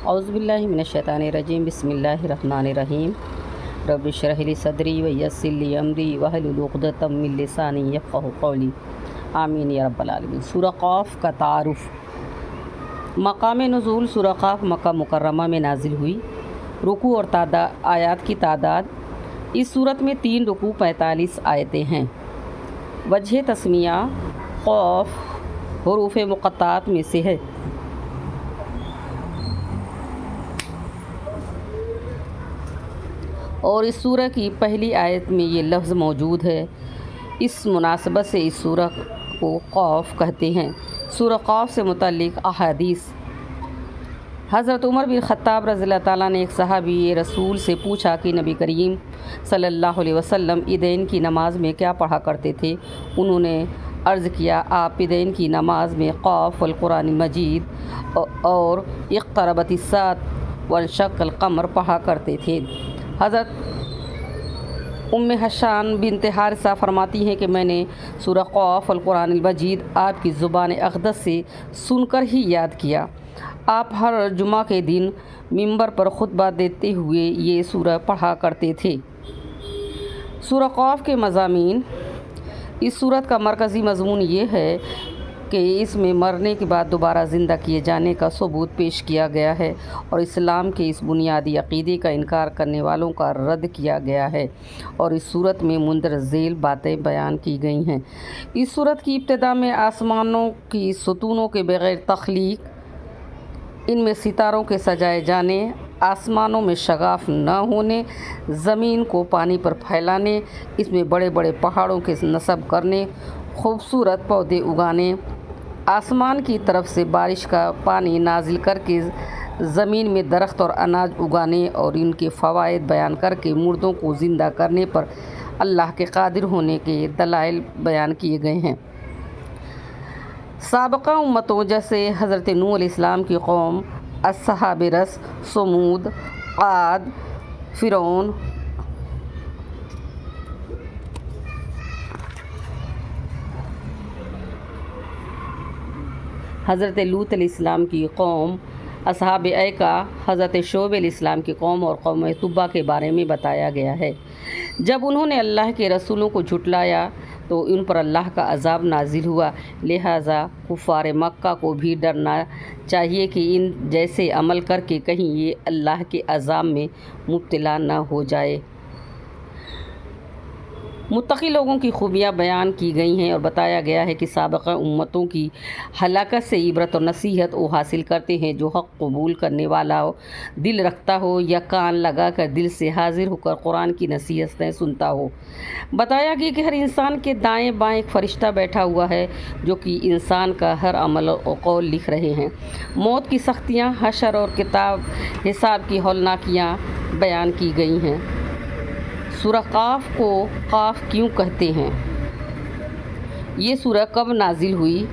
اعوذ باللہ من الشیطان الرجیم بسم اللہ الرحمن الرحیم رب اشرح لی صدری ویسر لی امری واحلل عقدۃ من لسانی یفقہوا قولی آمین یا رب العالمین۔ سورہ قاف کا تعارف۔ مقام نزول سورہ قاف مکہ مکرمہ میں نازل ہوئی۔ رکوع اور آیات کی تعداد، اس صورت میں 3 رکوع 45 آیتیں ہیں۔ وجہ تسمیہ قاف حروف مقطعات میں سے ہے۔ اور اس سورہ کی پہلی آیت میں یہ لفظ موجود ہے، اس مناسبت سے اس سورہ کو قاف کہتے ہیں۔ سورہ قاف سے متعلق احادیث۔ حضرت عمر بن خطاب رضی اللہ تعالیٰ نے ایک صحابی رسول سے پوچھا کہ نبی کریم صلی اللہ علیہ وسلم عیدین کی نماز میں کیا پڑھا کرتے تھے؟ انہوں نے عرض کیا، آپ عیدین کی نماز میں قاف والقرآن المجید اور اقتربت الساعۃ وانشق القمر پڑھا کرتے تھے۔ حضرت حسان بنت حارثہ فرماتی ہیں کہ میں نے سورہ قاف القرآن المجید آپ کی زبان اقدس سے سن کر ہی یاد کیا۔ آپ ہر جمعہ کے دن منبر پر خطبہ دیتے ہوئے یہ سورہ پڑھا کرتے تھے۔ سورہ قاف کے مضامین۔ اس سورت کا مرکزی مضمون یہ ہے کہ اس میں مرنے کے بعد دوبارہ زندہ کیے جانے کا ثبوت پیش کیا گیا ہے اور اسلام کے اس بنیادی عقیدے کا انکار کرنے والوں کا رد کیا گیا ہے، اور اس صورت میں مندرجہ ذیل باتیں بیان کی گئی ہیں۔ اس صورت کی ابتدا میں آسمانوں کی ستونوں کے بغیر تخلیق، ان میں ستاروں کے سجائے جانے، آسمانوں میں شگاف نہ ہونے، زمین کو پانی پر پھیلانے، اس میں بڑے بڑے پہاڑوں کے نصب کرنے، خوبصورت پودے اگانے، آسمان کی طرف سے بارش کا پانی نازل کر کے زمین میں درخت اور اناج اگانے اور ان کے فوائد بیان کر کے مردوں کو زندہ کرنے پر اللہ کے قادر ہونے کے دلائل بیان کیے گئے ہیں۔ سابقہ امتوں جیسے حضرت نوح علیہ السلام کی قوم، اصحاب رس، ثمود، عاد، فرعون، حضرت لوط علیہ السلام کی قوم، اصحاب ایکا، حضرت شعیب علیہ السلام کی قوم اور قوم تبع کے بارے میں بتایا گیا ہے۔ جب انہوں نے اللہ کے رسولوں کو جھٹلایا تو ان پر اللہ کا عذاب نازل ہوا، لہٰذا کفار مکہ کو بھی ڈرنا چاہیے کہ ان جیسے عمل کر کے کہیں یہ اللہ کے عذاب میں مبتلا نہ ہو جائے۔ متقی لوگوں کی خوبیاں بیان کی گئی ہیں اور بتایا گیا ہے کہ سابقہ امتوں کی ہلاکت سے عبرت اور نصیحت وہ حاصل کرتے ہیں جو حق قبول کرنے والا ہو، دل رکھتا ہو یا کان لگا کر دل سے حاضر ہو کر قرآن کی نصیحتیں سنتا ہو۔ بتایا گیا کہ ہر انسان کے دائیں بائیں ایک فرشتہ بیٹھا ہوا ہے جو کہ انسان کا ہر عمل و قول لکھ رہے ہیں۔ موت کی سختیاں، حشر اور کتاب حساب کی ہولناکیاں بیان کی گئی ہیں۔ سورہ قاف کو قاف کیوں کہتے ہیں؟ یہ سورہ کب نازل ہوئی؟